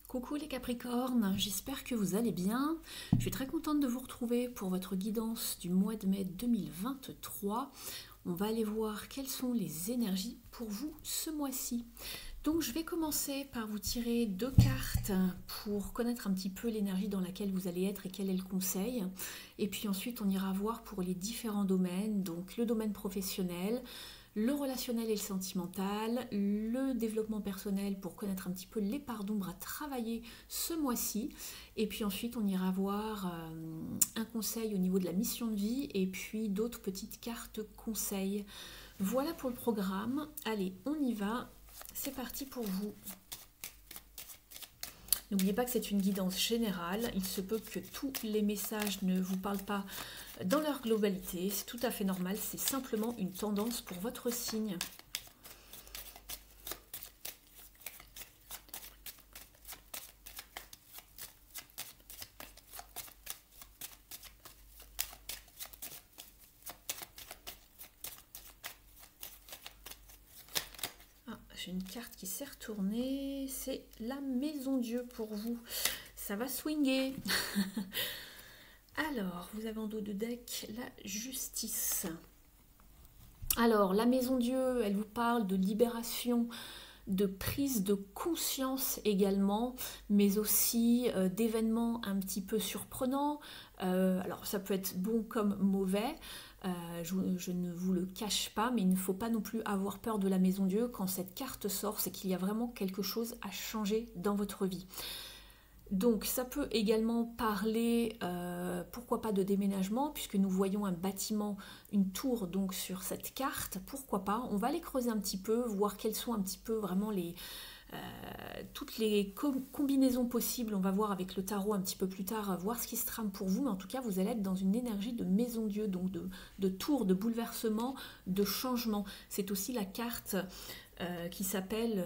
Coucou les Capricornes, j'espère que vous allez bien. Je suis très contente de vous retrouver pour votre guidance du mois de mai 2023. On va aller voir quelles sont les énergies pour vous ce mois-ci. Donc je vais commencer par vous tirer deux cartes pour connaître un petit peu l'énergie dans laquelle vous allez être et quel est le conseil. Et puis ensuite on ira voir pour les différents domaines, donc le domaine professionnel, le relationnel et le sentimental, le développement personnel pour connaître un petit peu les parts d'ombre à travailler ce mois-ci. Et puis ensuite, on ira voir un conseil au niveau de la mission de vie et puis d'autres petites cartes conseils. Voilà pour le programme. Allez, on y va. C'est parti pour vous. N'oubliez pas que c'est une guidance générale. Il se peut que tous les messages ne vous parlent pas dans leur globalité. C'est tout à fait normal. C'est simplement une tendance pour votre signe. J'ai une carte qui s'est retournée, c'est la Maison Dieu pour vous. Ça va swinguer. Alors, vous avez en dos de deck la Justice. Alors, la Maison Dieu, elle vous parle de libération, de prise de conscience également, mais aussi d'événements un petit peu surprenants. Alors, ça peut être bon comme mauvais. Je ne vous le cache pas, mais il ne faut pas non plus avoir peur de la Maison Dieu. Quand cette carte sort, c'est qu'il y a vraiment quelque chose à changer dans votre vie. Donc ça peut également parler, pourquoi pas de déménagement, puisque nous voyons un bâtiment, une tour donc sur cette carte, pourquoi pas. On va les creuser un petit peu, voir quelles sont un petit peu vraiment toutes les combinaisons possibles. On va voir avec le tarot un petit peu plus tard, voir ce qui se trame pour vous, mais en tout cas vous allez être dans une énergie de Maison Dieu, donc de tour, de bouleversement, de changement. C'est aussi la carte qui s'appelle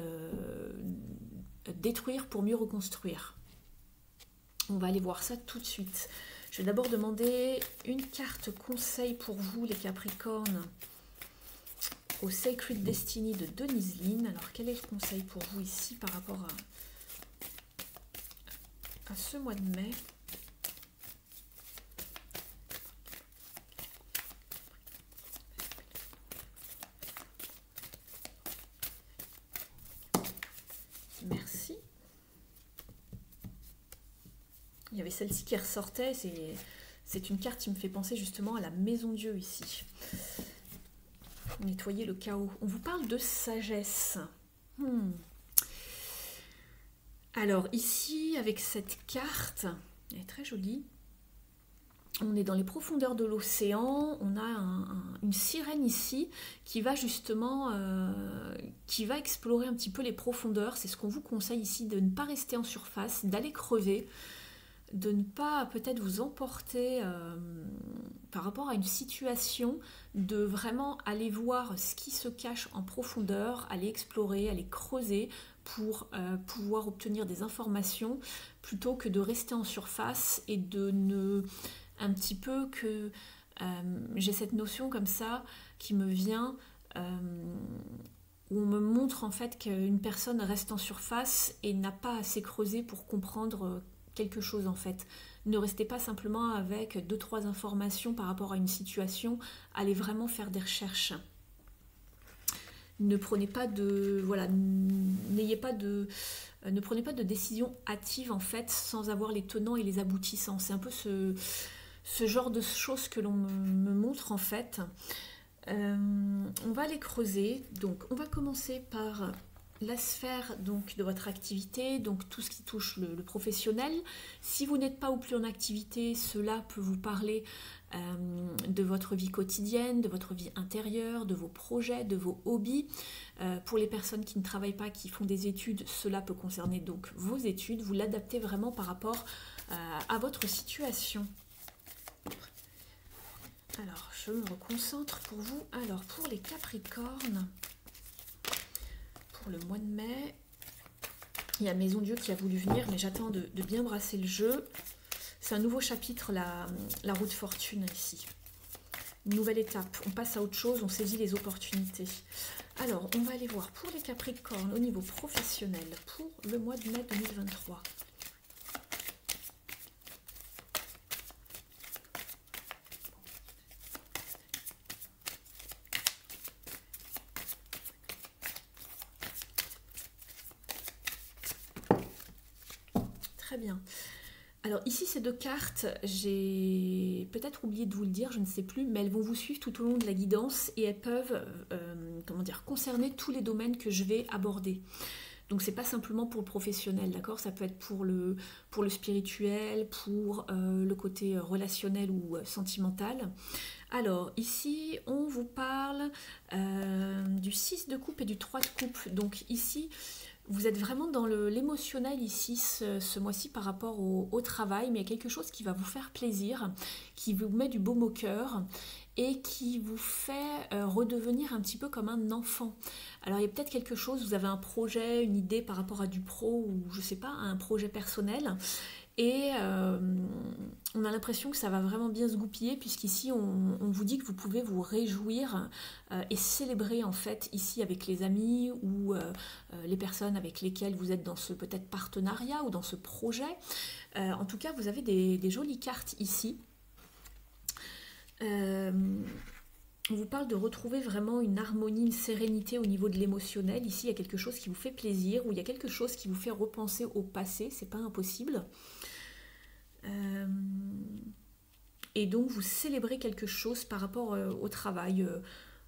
détruire pour mieux reconstruire. On va aller voir ça tout de suite. Je vais d'abord demander une carte conseil pour vous les Capricornes au Sacred Destiny de Denise Lynn. Alors quel est le conseil pour vous ici par rapport à ce mois de mai? Merci. Il y avait celle-ci qui ressortait, c'est une carte qui me fait penser justement à la Maison Dieu ici. Nettoyer le chaos. On vous parle de sagesse. Alors ici, avec cette carte, elle est très jolie. On est dans les profondeurs de l'océan, on a une sirène ici qui va justement qui va explorer un petit peu les profondeurs. C'est ce qu'on vous conseille ici, de ne pas rester en surface, d'aller creuser, de ne pas peut-être vous emporter par rapport à une situation, de vraiment aller voir ce qui se cache en profondeur, aller explorer, aller creuser pour pouvoir obtenir des informations plutôt que de rester en surface et de ne... un petit peu que j'ai cette notion comme ça qui me vient où on me montre en fait qu'une personne reste en surface et n'a pas assez creusé pour comprendre quelque chose en fait. Ne restez pas simplement avec 2-3 informations par rapport à une situation, allez vraiment faire des recherches. Ne prenez pas de... voilà, n'ayez pas de... ne prenez pas de décision hâtive en fait sans avoir les tenants et les aboutissants. C'est un peu ce genre de choses que l'on me montre en fait. On va les creuser. Donc on va commencer par la sphère donc de votre activité, donc tout ce qui touche le professionnel. Si vous n'êtes pas ou plus en activité, cela peut vous parler de votre vie quotidienne, de votre vie intérieure, de vos projets, de vos hobbies. Pour les personnes qui ne travaillent pas, qui font des études, cela peut concerner donc vos études. Vous l'adaptez vraiment par rapport à votre situation. Alors, je me reconcentre pour vous. Alors, pour les Capricornes, pour le mois de mai, il y a Maison Dieu qui a voulu venir, mais j'attends de bien brasser le jeu. C'est un nouveau chapitre, la roue de fortune ici. Une nouvelle étape, on passe à autre chose, on saisit les opportunités. Alors, on va aller voir pour les Capricornes au niveau professionnel pour le mois de mai 2023. Très bien. Alors ici, ces deux cartes, j'ai peut-être oublié de vous le dire, je ne sais plus, mais elles vont vous suivre tout au long de la guidance et elles peuvent comment dire, concerner tous les domaines que je vais aborder. Donc c'est pas simplement pour le professionnel, d'accord? Ça peut être pour le spirituel, pour le côté relationnel ou sentimental. Alors ici, on vous parle du 6 de coupe et du 3 de coupe. Donc ici, vous êtes vraiment dans l'émotionnel ici ce mois-ci par rapport au travail, mais il y a quelque chose qui va vous faire plaisir, qui vous met du baume au cœur et qui vous fait redevenir un petit peu comme un enfant. Alors il y a peut-être quelque chose, vous avez un projet, une idée par rapport à du pro ou je sais pas, un projet personnel et on a l'impression que ça va vraiment bien se goupiller puisqu'ici on vous dit que vous pouvez vous réjouir et célébrer en fait ici avec les amis ou les personnes avec lesquelles vous êtes dans ce peut-être partenariat ou dans ce projet. En tout cas, vous avez des jolies cartes ici. On vous parle de retrouver vraiment une harmonie, une sérénité au niveau de l'émotionnel. Ici, il y a quelque chose qui vous fait plaisir ou il y a quelque chose qui vous fait repenser au passé. C'est pas impossible. Et donc, vous célébrez quelque chose par rapport au travail.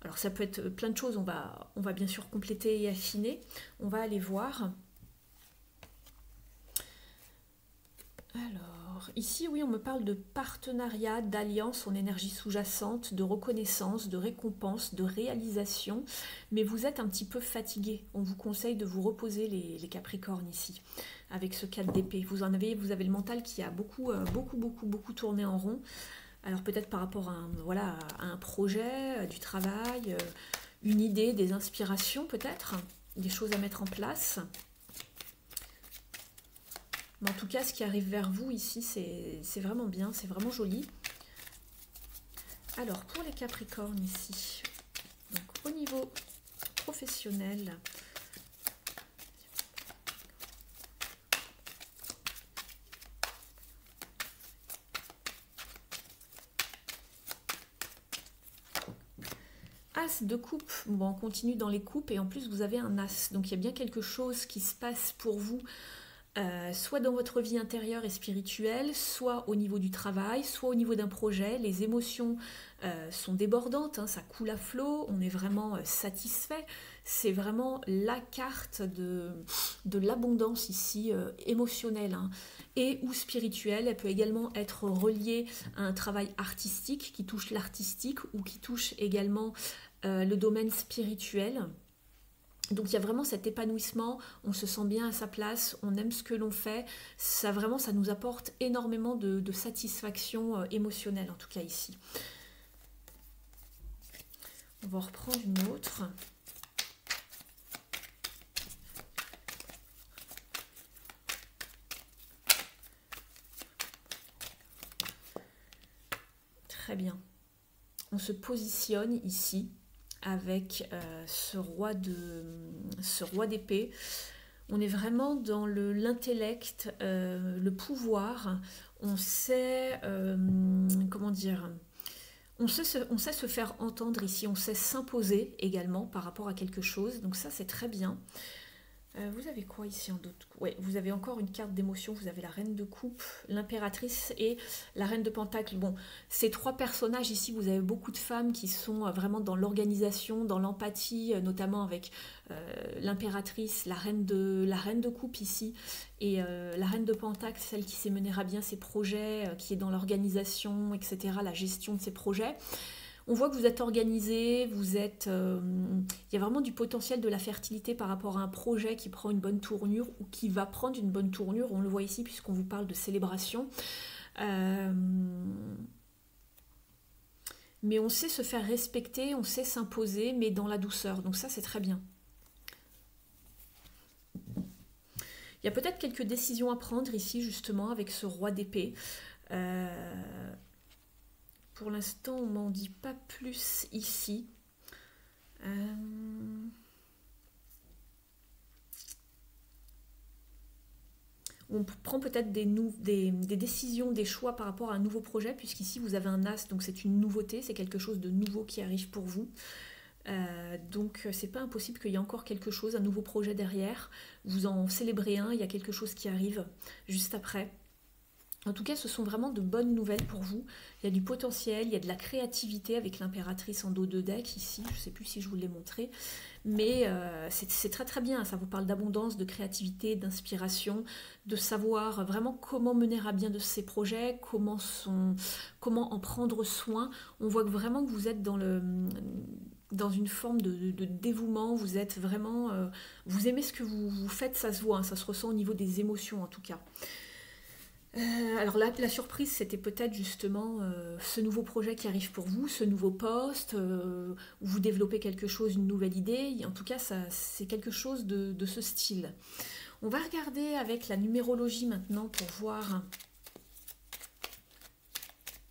Alors, ça peut être plein de choses. On va bien sûr compléter et affiner. On va aller voir. Alors, ici, oui, on me parle de partenariat, d'alliance en énergie sous-jacente, de reconnaissance, de récompense, de réalisation, mais vous êtes un petit peu fatigué. On vous conseille de vous reposer les Capricornes ici, avec ce 4 d'épée. Vous avez le mental qui a beaucoup tourné en rond. Alors peut-être par rapport à un projet, du travail, une idée, des inspirations peut-être, des choses à mettre en place. Mais en tout cas, ce qui arrive vers vous ici, c'est vraiment bien, c'est vraiment joli. Alors, pour les Capricornes ici, donc au niveau professionnel, As de coupe, bon, on continue dans les coupes et en plus vous avez un As, donc il y a bien quelque chose qui se passe pour vous. Soit dans votre vie intérieure et spirituelle, soit au niveau du travail, soit au niveau d'un projet. Les émotions sont débordantes, hein, ça coule à flot, on est vraiment satisfait. C'est vraiment la carte de l'abondance ici, émotionnelle hein, et ou spirituelle. Elle peut également être reliée à un travail artistique qui touche l'artistique ou qui touche également le domaine spirituel. Donc il y a vraiment cet épanouissement, on se sent bien à sa place, on aime ce que l'on fait, ça vraiment ça nous apporte énormément de satisfaction émotionnelle en tout cas ici. On va en reprendre une autre. Très bien. On se positionne ici avec ce roi d'épée. On est vraiment dans l'intellect, le pouvoir. On sait, comment dire, on sait se faire entendre ici, on sait s'imposer également par rapport à quelque chose. Donc ça, c'est très bien. Vous avez quoi ici en d'autres? Ouais, vous avez encore une carte d'émotion, vous avez la reine de coupe, l'impératrice et la reine de pentacle. Bon, ces trois personnages ici, vous avez beaucoup de femmes qui sont vraiment dans l'organisation, dans l'empathie, notamment avec l'impératrice, la reine de coupe ici, et la reine de pentacle, celle qui sait mener à bien ses projets, qui est dans l'organisation, etc., la gestion de ses projets. On voit que vous êtes organisé, il y a vraiment du potentiel de la fertilité par rapport à un projet qui prend une bonne tournure ou qui va prendre une bonne tournure. On le voit ici puisqu'on vous parle de célébration. Mais on sait se faire respecter, on sait s'imposer, mais dans la douceur. Donc ça, c'est très bien. Il y a peut-être quelques décisions à prendre ici, justement, avec ce roi d'épée. Pour l'instant, on m'en dit pas plus ici. On prend peut-être des décisions, des choix par rapport à un nouveau projet, puisqu'ici vous avez un as, donc c'est une nouveauté, c'est quelque chose de nouveau qui arrive pour vous. Donc c'est pas impossible qu'il y ait encore quelque chose, un nouveau projet derrière. Vous en célébrez un, il y a quelque chose qui arrive juste après. En tout cas, ce sont vraiment de bonnes nouvelles pour vous. Il y a du potentiel, il y a de la créativité avec l'impératrice en dos de deck ici. Je ne sais plus si je vous l'ai montré. Mais c'est très très bien. Ça vous parle d'abondance, de créativité, d'inspiration, de savoir vraiment comment mener à bien de ces projets, comment en prendre soin. On voit vraiment que vous êtes dans une forme de dévouement. Vous êtes vraiment... vous aimez ce que vous faites, ça se voit. Hein, ça se ressent au niveau des émotions en tout cas. Alors là, la surprise, c'était peut-être justement ce nouveau projet qui arrive pour vous, ce nouveau poste, où vous développez quelque chose, une nouvelle idée. En tout cas, c'est quelque chose de ce style. On va regarder avec la numérologie maintenant pour voir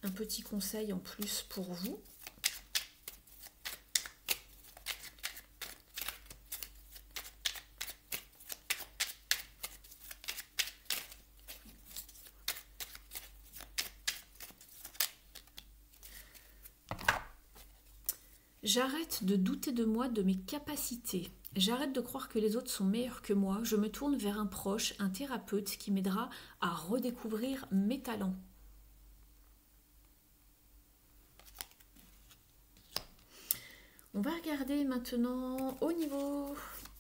un petit conseil en plus pour vous. J'arrête de douter de moi, de mes capacités. J'arrête de croire que les autres sont meilleurs que moi. Je me tourne vers un proche, un thérapeute qui m'aidera à redécouvrir mes talents. On va regarder maintenant au niveau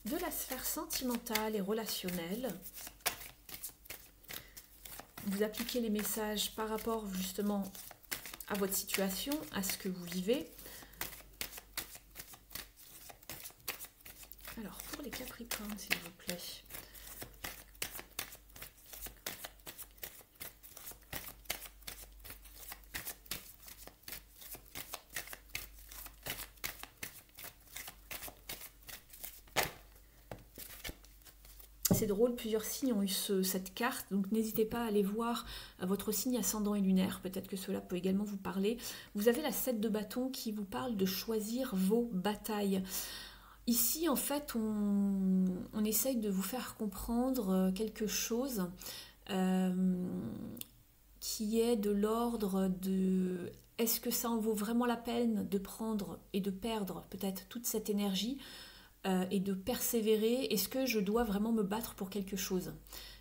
de la sphère sentimentale et relationnelle. Vous appliquez les messages par rapport justement à votre situation, à ce que vous vivez. Alors, pour les Capricornes, s'il vous plaît. C'est drôle, plusieurs signes ont eu cette carte, donc n'hésitez pas à aller voir votre signe ascendant et lunaire, peut-être que cela peut également vous parler. Vous avez la 7 de bâton qui vous parle de choisir vos batailles. Ici, en fait, on essaye de vous faire comprendre quelque chose qui est de l'ordre de... Est-ce que ça en vaut vraiment la peine de prendre et de perdre peut-être toute cette énergie et de persévérer? Est-ce que je dois vraiment me battre pour quelque chose ?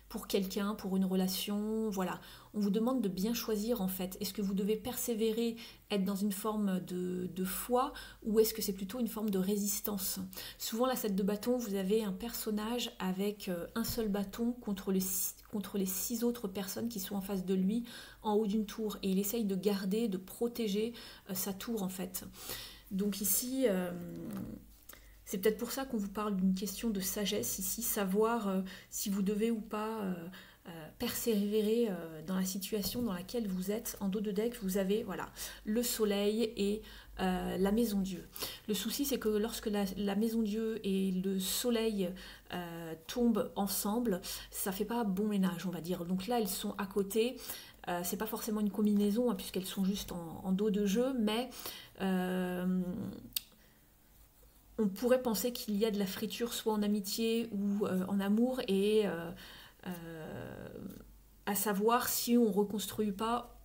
Pour quelqu'un, pour une relation, voilà. On vous demande de bien choisir en fait. Est-ce que vous devez persévérer, être dans une forme de foi, ou est-ce que c'est plutôt une forme de résistance ? Souvent la 7 de bâton, vous avez un personnage avec un seul bâton contre les 6 autres personnes qui sont en face de lui, en haut d'une tour. Et il essaye de garder, de protéger sa tour en fait. Donc ici... c'est peut-être pour ça qu'on vous parle d'une question de sagesse ici, savoir si vous devez ou pas persévérer dans la situation dans laquelle vous êtes. En dos de deck, vous avez voilà, le soleil et la maison Dieu. Le souci, c'est que lorsque la maison Dieu et le soleil tombent ensemble, ça ne fait pas bon ménage, on va dire. Donc là, elles sont à côté. C'est pas forcément une combinaison, hein, puisqu'elles sont juste en dos de jeu, mais... on pourrait penser qu'il y a de la friture soit en amitié ou en amour et à savoir si on reconstruit pas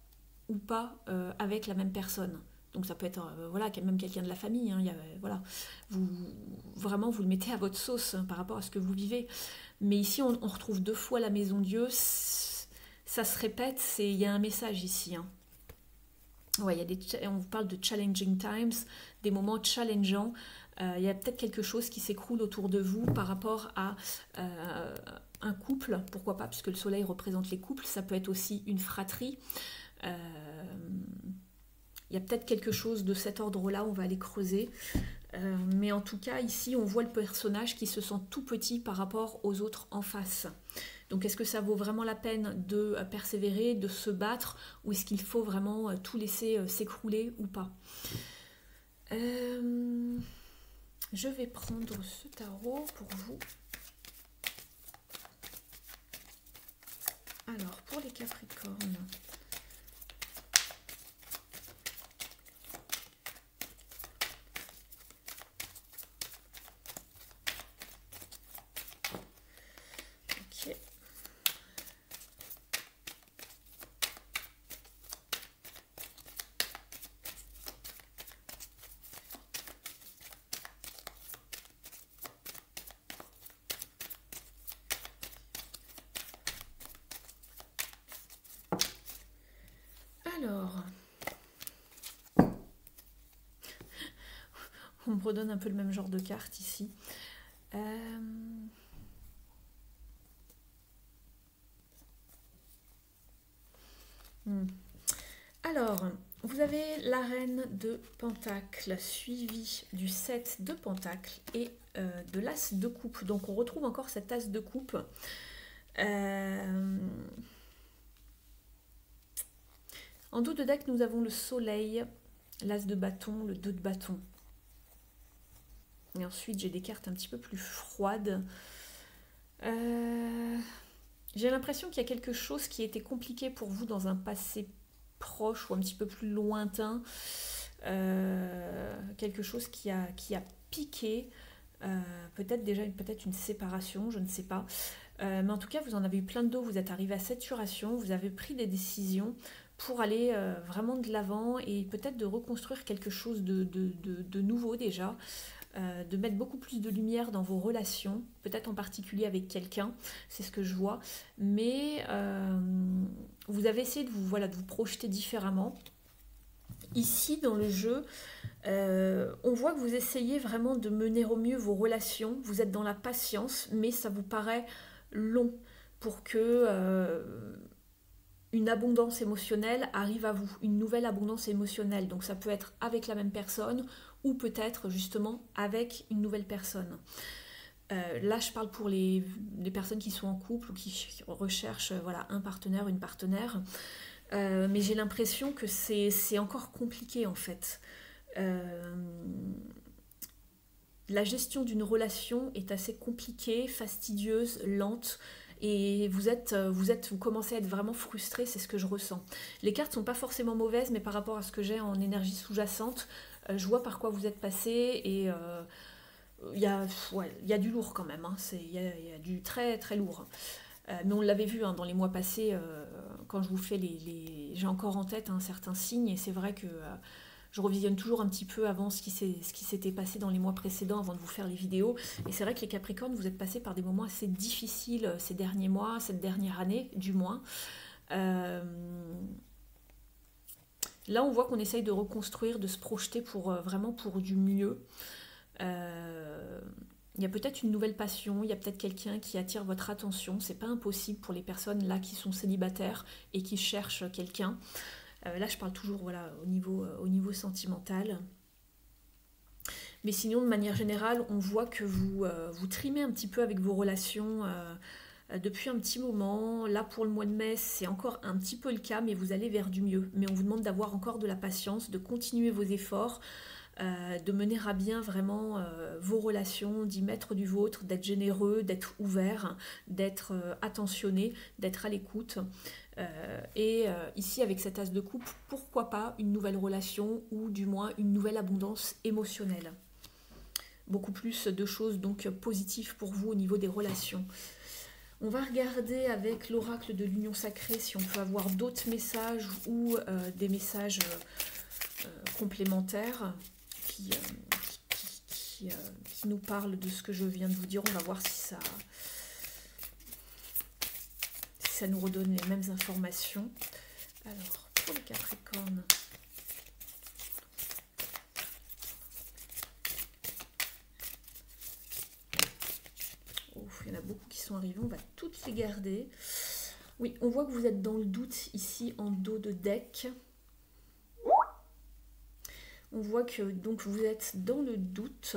ou pas avec la même personne. Donc ça peut être voilà, même quelqu'un de la famille. Hein, voilà. Vraiment, vous le mettez à votre sauce hein, par rapport à ce que vous vivez. Mais ici, on retrouve 2 fois la maison Dieu. Ça se répète, il y a un message ici. Hein. Ouais, on vous parle de challenging times, des moments challengeants. Il y a peut-être quelque chose qui s'écroule autour de vous par rapport à un couple, pourquoi pas, puisque le soleil représente les couples, ça peut être aussi une fratrie. Il y a peut-être quelque chose de cet ordre-là, on va aller creuser. Mais en tout cas, ici, on voit le personnage qui se sent tout petit par rapport aux autres en face. Donc, est-ce que ça vaut vraiment la peine de persévérer, de se battre, ou est-ce qu'il faut vraiment tout laisser s'écrouler ou pas ? Je vais prendre ce tarot pour vous. Alors, pour les Capricornes, qu'on me redonne un peu le même genre de carte ici. Alors, vous avez la reine de Pentacle suivie du 7 de Pentacle et de l'as de coupe. Donc on retrouve encore cet as de coupe. En dos de deck, nous avons le soleil, l'as de bâton, le 2 de bâton. Et ensuite, j'ai des cartes un petit peu plus froides. J'ai l'impression qu'il y a quelque chose qui était compliqué pour vous dans un passé proche ou un petit peu plus lointain. Quelque chose qui a piqué. Peut-être déjà peut-être une séparation, je ne sais pas. Mais en tout cas, vous en avez eu plein de dos. Vous êtes arrivé à saturation. Vous avez pris des décisions pour aller vraiment de l'avant et peut-être de reconstruire quelque chose de nouveau déjà. De mettre beaucoup plus de lumière dans vos relations, peut-être en particulier avec quelqu'un, c'est ce que je vois, mais vous avez essayé de vous projeter différemment. Ici, dans le jeu, on voit que vous essayez vraiment de mener au mieux vos relations, vous êtes dans la patience, mais ça vous paraît long pour que une abondance émotionnelle arrive à vous, une nouvelle abondance émotionnelle, donc ça peut être avec la même personne, ou peut-être justement avec une nouvelle personne. Là, je parle pour les personnes qui sont en couple ou qui recherchent un partenaire, une partenaire. Mais j'ai l'impression que c'est encore compliqué en fait. La gestion d'une relation est assez compliquée, fastidieuse, lente. Et vous commencez à être vraiment frustré, c'est ce que je ressens. Les cartes sont pas forcément mauvaises, mais par rapport à ce que j'ai en énergie sous-jacente, je vois par quoi vous êtes passé et il y a du lourd quand même, hein. Il y a du très très lourd. Mais on l'avait vu dans les mois passés, quand je vous fais j'ai encore en tête certains signes, et c'est vrai que je revisionne toujours un petit peu avant ce qui s'était passé dans les mois précédents avant de vous faire les vidéos. Et c'est vrai que les Capricornes, vous êtes passés par des moments assez difficiles ces derniers mois, cette dernière année du moins. Là, on voit qu'on essaye de reconstruire, de se projeter vraiment pour du mieux. Il y a peut-être une nouvelle passion, il y a peut-être quelqu'un qui attire votre attention. C'est pas impossible pour les personnes là qui sont célibataires et qui cherchent quelqu'un. Là, je parle toujours au niveau sentimental. Mais sinon, de manière générale, on voit que vous trimez un petit peu avec vos relations depuis un petit moment. Là, pour le mois de mai, c'est encore un petit peu le cas, mais vous allez vers du mieux. Mais on vous demande d'avoir encore de la patience, de continuer vos efforts, de mener à bien vraiment vos relations, d'y mettre du vôtre, d'être généreux, d'être ouvert, d'être attentionné, d'être à l'écoute. Ici, avec cet as de coupe, pourquoi pas une nouvelle relation ou du moins une nouvelle abondance émotionnelle. Beaucoup plus de choses donc positives pour vous au niveau des relations. On va regarder avec l'oracle de l'union sacrée si on peut avoir d'autres messages ou des messages complémentaires qui nous parlent de ce que je viens de vous dire. On va voir si ça nous redonne les mêmes informations. Alors, pour les Capricornes, il y en a beaucoup qui sont arrivés, on va toutes les garder. Oui, on voit que vous êtes dans le doute ici en dos de deck. On voit que donc vous êtes dans le doute,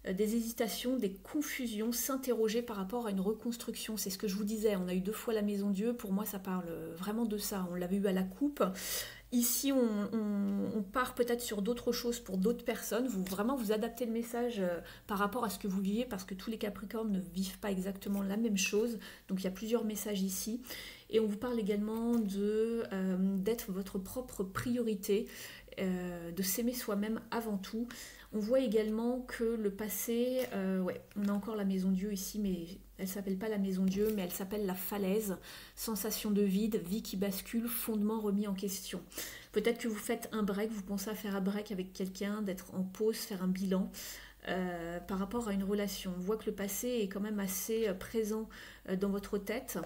des hésitations, des confusions, s'interroger par rapport à une reconstruction. C'est ce que je vous disais, on a eu 2 fois la Maison Dieu, pour moi ça parle vraiment de ça. On l'avait eu à la coupe. Ici, on part peut-être sur d'autres choses pour d'autres personnes. Vous adaptez le message par rapport à ce que vous vivez, parce que tous les Capricornes ne vivent pas exactement la même chose. Donc il y a plusieurs messages ici. Et on vous parle également d'être votre propre priorité, de s'aimer soi-même avant tout. On voit également que le passé, on a encore la Maison Dieu ici, mais elle s'appelle pas la Maison Dieu, mais elle s'appelle la falaise. Sensation de vide, vie qui bascule, fondement remis en question. Peut-être que vous faites un break, vous pensez à faire un break avec quelqu'un, d'être en pause, faire un bilan. par rapport à une relation. On voit que le passé est quand même assez présent dans votre tête.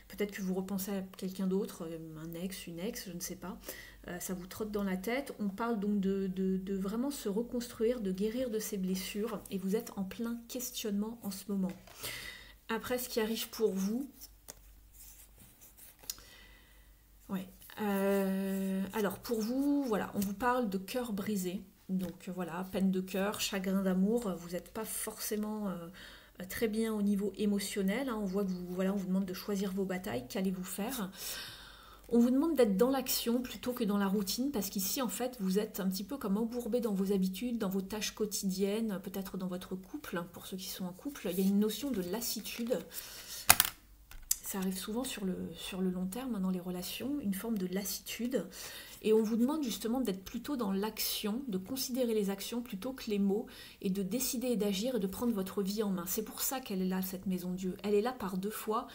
Peut-être que vous repensez à quelqu'un d'autre, un ex, une ex, je ne sais pas. Ça vous trotte dans la tête. On parle donc de vraiment se reconstruire, de guérir de ses blessures. Et vous êtes en plein questionnement en ce moment. Après, ce qui arrive pour vous... Ouais. Alors, pour vous, voilà, on vous parle de cœur brisé. Donc voilà, peine de cœur, chagrin d'amour. Vous n'êtes pas forcément très bien au niveau émotionnel. Hein. On voit que voilà, on vous demande de choisir vos batailles. Qu'allez-vous faire? On vous demande d'être dans l'action plutôt que dans la routine, parce qu'ici, en fait, vous êtes un petit peu comme embourbé dans vos habitudes, dans vos tâches quotidiennes, peut-être dans votre couple, pour ceux qui sont en couple. Il y a une notion de lassitude. Ça arrive souvent sur le long terme, dans les relations, une forme de lassitude. Et on vous demande justement d'être plutôt dans l'action, de considérer les actions plutôt que les mots, et de décider et d'agir et de prendre votre vie en main. C'est pour ça qu'elle est là, cette maison Dieu. Elle est là par 2 fois.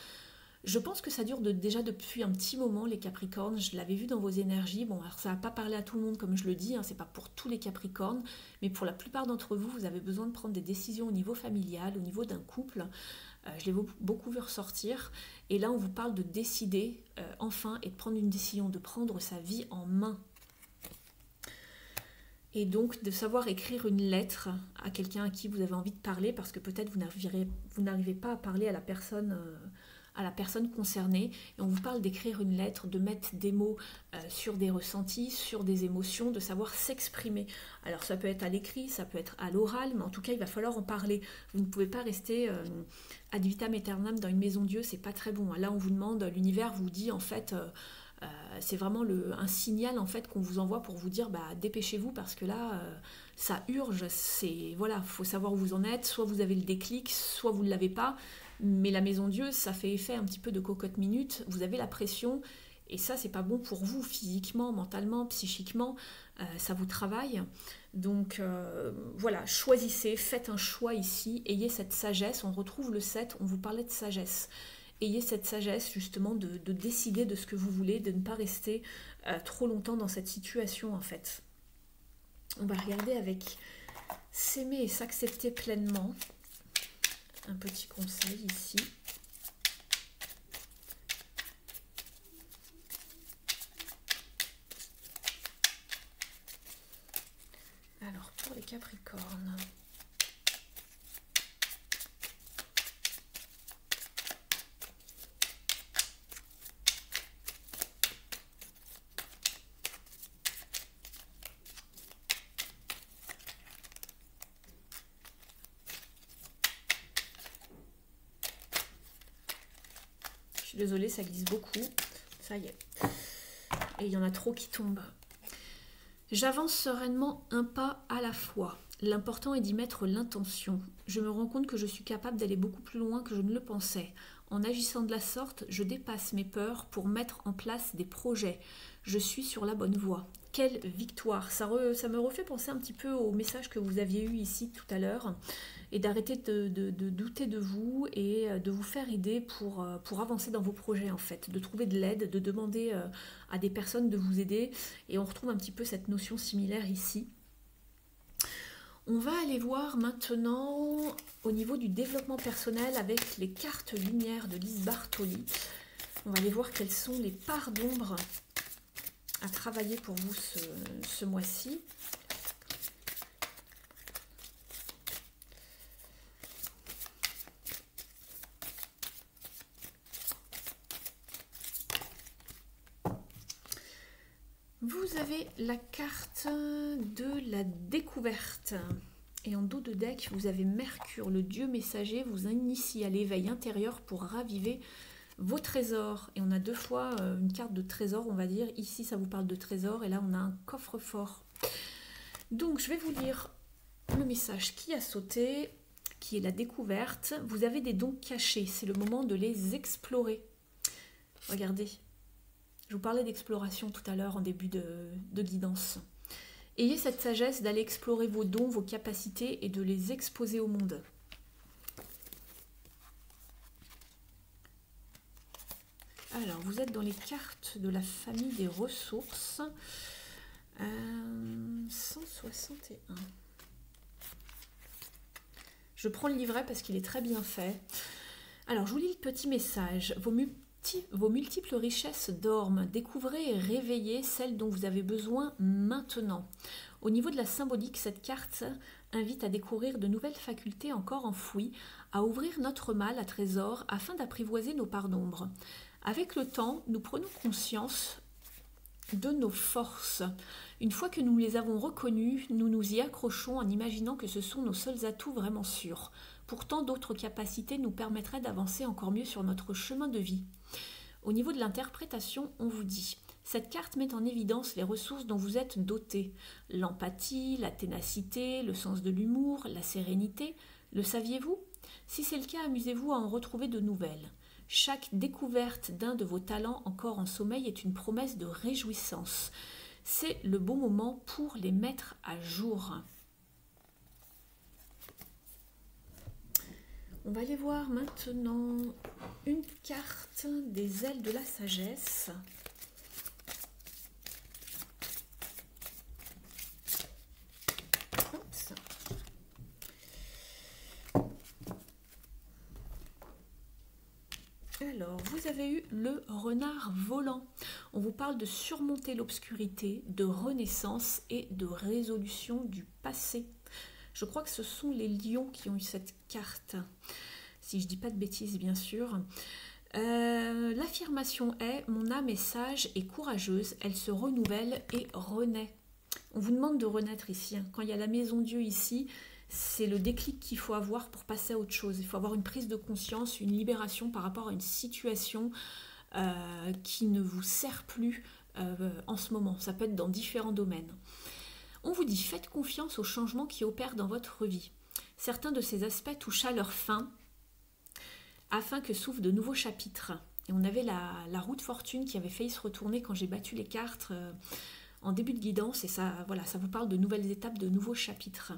Je pense que ça dure déjà depuis un petit moment, les Capricornes. Je l'avais vu dans vos énergies. Bon, alors ça va pas parler à tout le monde comme je le dis, hein, c'est pas pour tous les Capricornes, mais pour la plupart d'entre vous, vous avez besoin de prendre des décisions au niveau familial, au niveau d'un couple. Je l'ai beaucoup vu ressortir. Et là, on vous parle de décider enfin et de prendre une décision, de prendre sa vie en main. Et donc de savoir écrire une lettre à quelqu'un à qui vous avez envie de parler, parce que peut-être vous n'arrivez pas à parler à la personne concernée. Et on vous parle d'écrire une lettre, de mettre des mots sur des ressentis, sur des émotions, de savoir s'exprimer. Alors ça peut être à l'écrit, ça peut être à l'oral, mais en tout cas il va falloir en parler. Vous ne pouvez pas rester ad vitam aeternam dans une maison Dieu, c'est pas très bon. Là on vous demande, l'univers vous dit en fait... c'est vraiment un signal en fait qu'on vous envoie pour vous dire dépêchez-vous parce que là ça urge, voilà, faut savoir où vous en êtes, soit vous avez le déclic, soit vous ne l'avez pas, mais la maison Dieu ça fait effet un petit peu de cocotte minute, vous avez la pression et ça c'est pas bon pour vous physiquement, mentalement, psychiquement, ça vous travaille. Donc voilà, choisissez, faites un choix ici, ayez cette sagesse, on retrouve le 7, on vous parlait de sagesse. Ayez cette sagesse justement de décider de ce que vous voulez, de ne pas rester trop longtemps dans cette situation en fait. On va regarder avec s'aimer et s'accepter pleinement. Un petit conseil ici. Alors pour les Capricornes... Désolée, ça glisse beaucoup. Ça y est. Et il y en a trop qui tombent. J'avance sereinement un pas à la fois. L'important est d'y mettre l'intention. Je me rends compte que je suis capable d'aller beaucoup plus loin que je ne le pensais. En agissant de la sorte, je dépasse mes peurs pour mettre en place des projets. Je suis sur la bonne voie. Quelle victoire! Ça me refait penser un petit peu au message que vous aviez eu ici tout à l'heure. Et d'arrêter de douter de vous et de vous faire aider pour avancer dans vos projets en fait, de trouver de l'aide, de demander à des personnes de vous aider, et on retrouve un petit peu cette notion similaire ici. On va aller voir maintenant au niveau du développement personnel avec les cartes lumière de Lise Bartoli. On va aller voir quelles sont les parts d'ombre à travailler pour vous ce mois-ci. Vous avez la carte de la découverte. Et en dos de deck, vous avez Mercure, le dieu messager, vous initie à l'éveil intérieur pour raviver vos trésors. Et on a 2 fois une carte de trésor, on va dire. Ici, ça vous parle de trésor et là, on a un coffre-fort. Donc, je vais vous lire le message qui a sauté, qui est la découverte. Vous avez des dons cachés, c'est le moment de les explorer. Regardez. Je vous parlais d'exploration tout à l'heure en début de guidance. Ayez cette sagesse d'aller explorer vos dons, vos capacités et de les exposer au monde. Alors, vous êtes dans les cartes de la famille des ressources. 161. Je prends le livret parce qu'il est très bien fait. Alors, je vous lis le petit message. Vos multiples richesses dorment. Découvrez et réveillez celles dont vous avez besoin maintenant. Au niveau de la symbolique, cette carte invite à découvrir de nouvelles facultés encore enfouies, à ouvrir notre mal à trésor afin d'apprivoiser nos parts d'ombre. Avec le temps, nous prenons conscience de nos forces. Une fois que nous les avons reconnues, nous nous y accrochons en imaginant que ce sont nos seuls atouts vraiment sûrs. Pourtant, d'autres capacités nous permettraient d'avancer encore mieux sur notre chemin de vie. Au niveau de l'interprétation, on vous dit « Cette carte met en évidence les ressources dont vous êtes dotés. L'empathie, la ténacité, le sens de l'humour, la sérénité. Le saviez-vous ? Si c'est le cas, amusez-vous à en retrouver de nouvelles. Chaque découverte d'un de vos talents encore en sommeil est une promesse de réjouissance. C'est le bon moment pour les mettre à jour. » On va aller voir maintenant une carte des ailes de la sagesse. Oups. Alors, vous avez eu le renard volant. On vous parle de surmonter l'obscurité, de renaissance et de résolution du passé. Je crois que ce sont les lions qui ont eu cette carte, si je ne dis pas de bêtises bien sûr. L'affirmation est « Mon âme est sage et courageuse, elle se renouvelle et renaît ». On vous demande de renaître ici. Quand il y a la maison Dieu ici, c'est le déclic qu'il faut avoir pour passer à autre chose. Il faut avoir une prise de conscience, une libération par rapport à une situation qui ne vous sert plus en ce moment. Ça peut être dans différents domaines. On vous dit, faites confiance aux changements qui opèrent dans votre vie. Certains de ces aspects touchent à leur fin, afin que s'ouvrent de nouveaux chapitres. Et on avait la roue de fortune qui avait failli se retourner quand j'ai battu les cartes en début de guidance, et ça, voilà, ça vous parle de nouvelles étapes, de nouveaux chapitres.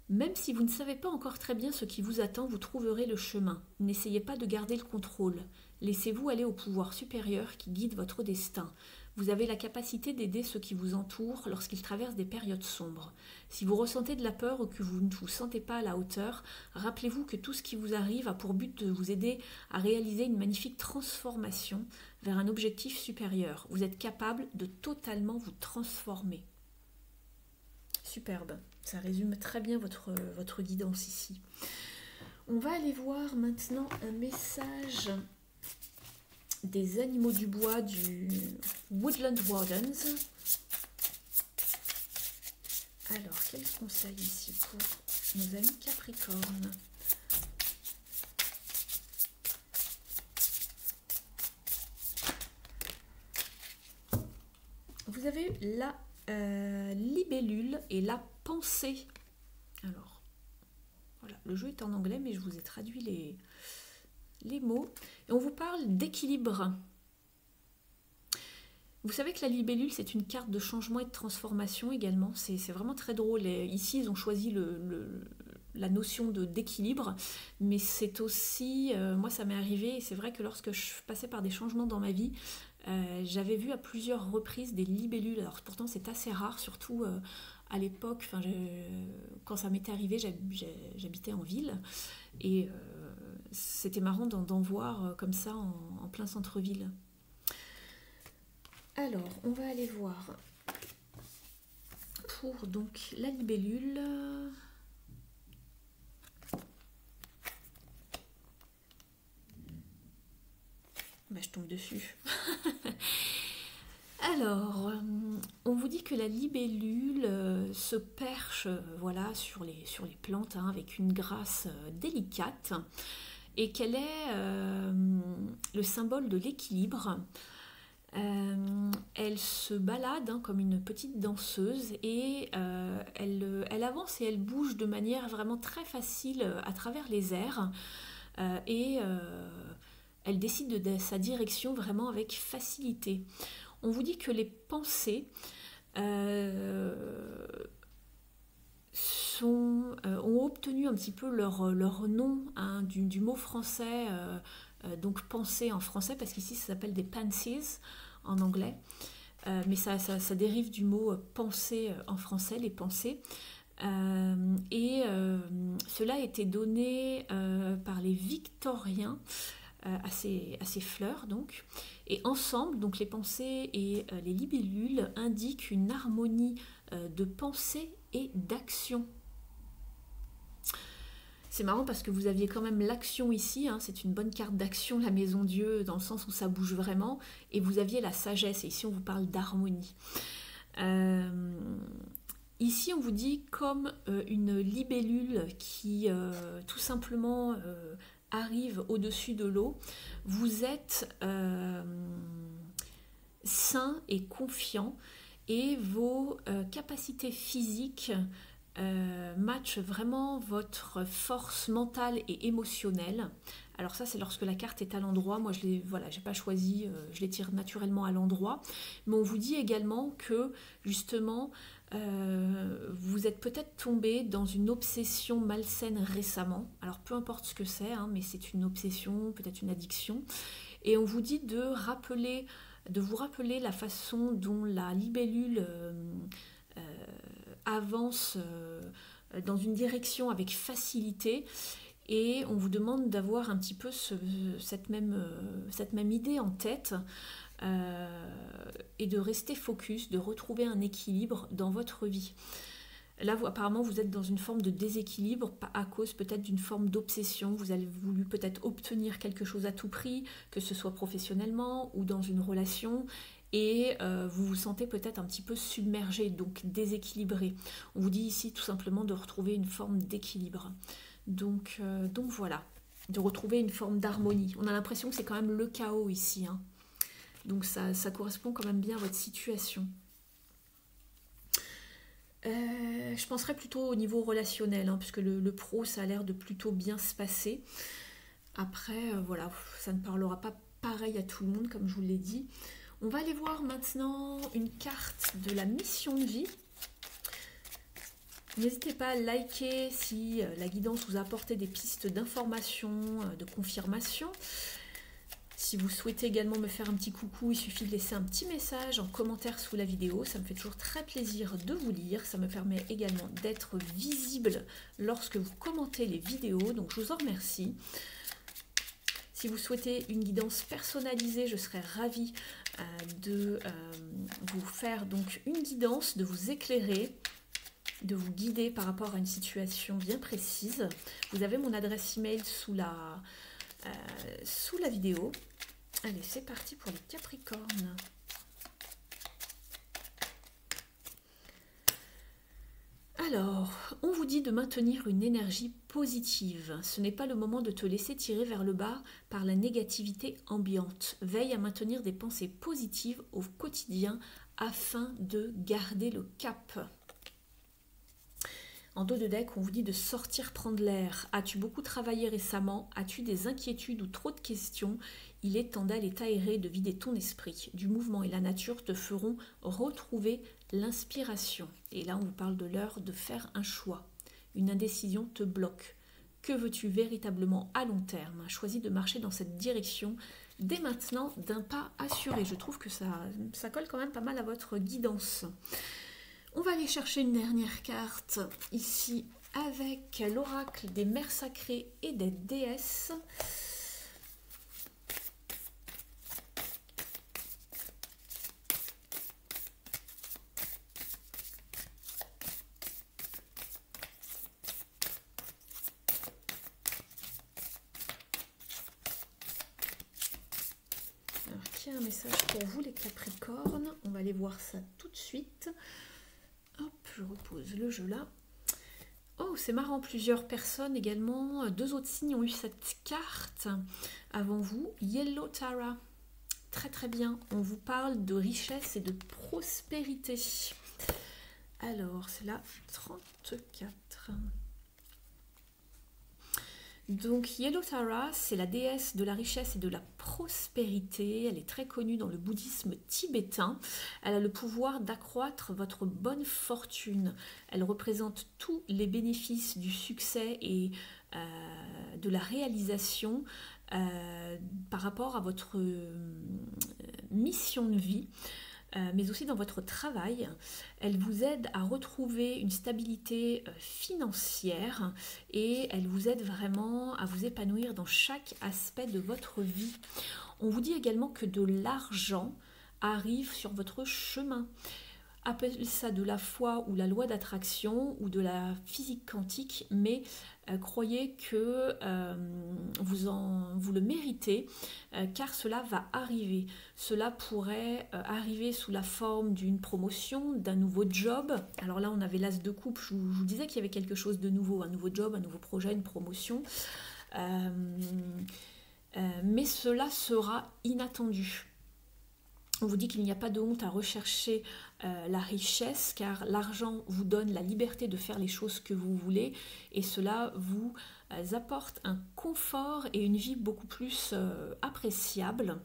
Même si vous ne savez pas encore très bien ce qui vous attend, vous trouverez le chemin. N'essayez pas de garder le contrôle. Laissez-vous aller au pouvoir supérieur qui guide votre destin. Vous avez la capacité d'aider ceux qui vous entourent lorsqu'ils traversent des périodes sombres. Si vous ressentez de la peur ou que vous ne vous sentez pas à la hauteur, rappelez-vous que tout ce qui vous arrive a pour but de vous aider à réaliser une magnifique transformation vers un objectif supérieur. Vous êtes capable de totalement vous transformer. Superbe, ça résume très bien votre guidance ici. On va aller voir maintenant un message des animaux du bois du Woodland Wardens. Alors, quel conseil ici pour nos amis Capricornes? Vous avez eu la libellule et la pensée. Alors, voilà, le jeu est en anglais, mais je vous ai traduit les mots. Et on vous parle d'équilibre. Vous savez que la libellule, c'est une carte de changement et de transformation également. C'est vraiment très drôle. Et ici, ils ont choisi la notion d'équilibre, mais c'est aussi, moi ça m'est arrivé, et c'est vrai que lorsque je passais par des changements dans ma vie, j'avais vu à plusieurs reprises des libellules. Alors pourtant c'est assez rare, surtout à l'époque, quand ça m'était arrivé, j'habitais en ville, et c'était marrant d'en voir comme ça en plein centre-ville. Alors, on va aller voir pour donc la libellule. Bah, je tombe dessus. Alors, on vous dit que la libellule se perche voilà, sur les plantes avec une grâce délicate et qu'elle est le symbole de l'équilibre. Elle se balade comme une petite danseuse et elle avance et elle bouge de manière vraiment très facile à travers les airs et elle décide de sa direction vraiment avec facilité. On vous dit que les pensées ont obtenu un petit peu leur nom du mot français, donc pensée en français, parce qu'ici ça s'appelle des pansies en anglais, mais ça dérive du mot pensée en français, les pensées. Cela a été donné par les Victoriens à ces fleurs donc. Et ensemble, donc les pensées et les libellules indiquent une harmonie de pensée et d'action. C'est marrant parce que vous aviez quand même l'action ici, hein, c'est une bonne carte d'action, la maison Dieu, dans le sens où ça bouge vraiment, et vous aviez la sagesse, et ici on vous parle d'harmonie. Ici on vous dit comme une libellule qui tout simplement arrive au-dessus de l'eau, vous êtes sain et confiant, et vos capacités physiques match vraiment votre force mentale et émotionnelle. Alors ça, c'est lorsque la carte est à l'endroit. Moi, j'ai pas choisi, je les tire naturellement à l'endroit. Mais on vous dit également que, justement, vous êtes peut-être tombé dans une obsession malsaine récemment. Alors, peu importe ce que c'est, hein, mais c'est une obsession, peut-être une addiction. Et on vous dit de vous rappeler la façon dont la libellule avance dans une direction avec facilité, et on vous demande d'avoir un petit peu cette même idée en tête et de rester focus, de retrouver un équilibre dans votre vie. Là, apparemment, vous êtes dans une forme de déséquilibre à cause peut-être d'une forme d'obsession. Vous avez voulu peut-être obtenir quelque chose à tout prix, que ce soit professionnellement ou dans une relation, et vous vous sentez peut-être un petit peu submergé, donc déséquilibré. On vous dit ici tout simplement de retrouver une forme d'équilibre. Donc voilà, de retrouver une forme d'harmonie. On a l'impression que c'est quand même le chaos ici, hein. Donc ça correspond quand même bien à votre situation. Je penserais plutôt au niveau relationnel, hein, puisque le pro, ça a l'air de plutôt bien se passer. Après, voilà, ça ne parlera pas pareil à tout le monde, comme je vous l'ai dit. On va aller voir maintenant une carte de la mission de vie. N'hésitez pas à liker si la guidance vous a apporté des pistes d'information, de confirmation. Si vous souhaitez également me faire un petit coucou, il suffit de laisser un petit message en commentaire sous la vidéo. Ça me fait toujours très plaisir de vous lire. Ça me permet également d'être visible lorsque vous commentez les vidéos. Donc je vous en remercie. Si vous souhaitez une guidance personnalisée, je serais ravie de vous faire donc une guidance, de vous éclairer, de vous guider par rapport à une situation bien précise. Vous avez mon adresse email sous la vidéo. Allez, c'est parti pour les Capricornes. Alors, on vous dit de maintenir une énergie positive. Ce n'est pas le moment de te laisser tirer vers le bas par la négativité ambiante. Veille à maintenir des pensées positives au quotidien afin de garder le cap. En dos de deck, on vous dit de sortir prendre l'air. As-tu beaucoup travaillé récemment? As-tu des inquiétudes ou trop de questions? Il est temps d'aller t'aérer, de vider ton esprit. Du mouvement et la nature te feront retrouver l'inspiration. Et là, on vous parle de l'heure de faire un choix. Une indécision te bloque. Que veux-tu véritablement à long terme? Choisis de marcher dans cette direction dès maintenant d'un pas assuré. Je trouve que ça colle quand même pas mal à votre guidance. On va aller chercher une dernière carte ici avec l'oracle des mers sacrées et des déesses. Alors, qui a un message pour vous les Capricornes? On va aller voir ça tout de suite. Hop, je repose le jeu là. Oh, c'est marrant, plusieurs personnes également, 2 autres signes ont eu cette carte avant vous. Yellow Tara, très très bien, on vous parle de richesse et de prospérité. Alors, c'est la 34. Donc Yellow Tara, c'est la déesse de la richesse et de la prospérité. Elle est très connue dans le bouddhisme tibétain. Elle a le pouvoir d'accroître votre bonne fortune. Elle représente tous les bénéfices du succès et de la réalisation par rapport à votre mission de vie. mais aussi dans votre travail. Elle vous aide à retrouver une stabilité financière et elle vous aide vraiment à vous épanouir dans chaque aspect de votre vie. On vous dit également que de l'argent arrive sur votre chemin. Appelle ça de la foi ou la loi d'attraction ou de la physique quantique, mais croyez que vous le méritez, car cela va arriver. Cela pourrait arriver sous la forme d'une promotion, d'un nouveau job. Alors là, on avait l'as de coupe, je vous disais qu'il y avait quelque chose de nouveau, un nouveau job, un nouveau projet, une promotion. Mais cela sera inattendu. On vous dit qu'il n'y a pas de honte à rechercher la richesse, car l'argent vous donne la liberté de faire les choses que vous voulez et cela vous apporte un confort et une vie beaucoup plus appréciable.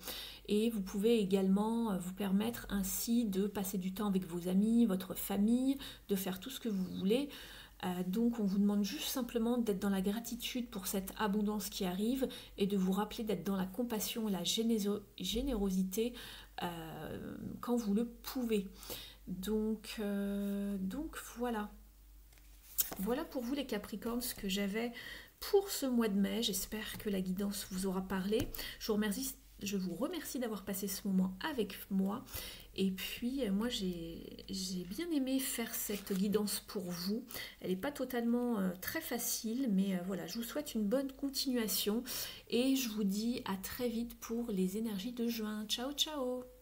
Et vous pouvez également vous permettre ainsi de passer du temps avec vos amis, votre famille, de faire tout ce que vous voulez. Donc on vous demande juste simplement d'être dans la gratitude pour cette abondance qui arrive et de vous rappeler d'être dans la compassion et la générosité quand vous le pouvez. Donc voilà. Voilà pour vous les Capricornes ce que j'avais pour ce mois de mai. J'espère que la guidance vous aura parlé. Je vous remercie d'avoir passé ce moment avec moi. Et puis, moi, j'ai bien aimé faire cette guidance pour vous. Elle n'est pas totalement très facile, mais voilà, je vous souhaite une bonne continuation. Et je vous dis à très vite pour les énergies de juin. Ciao, ciao!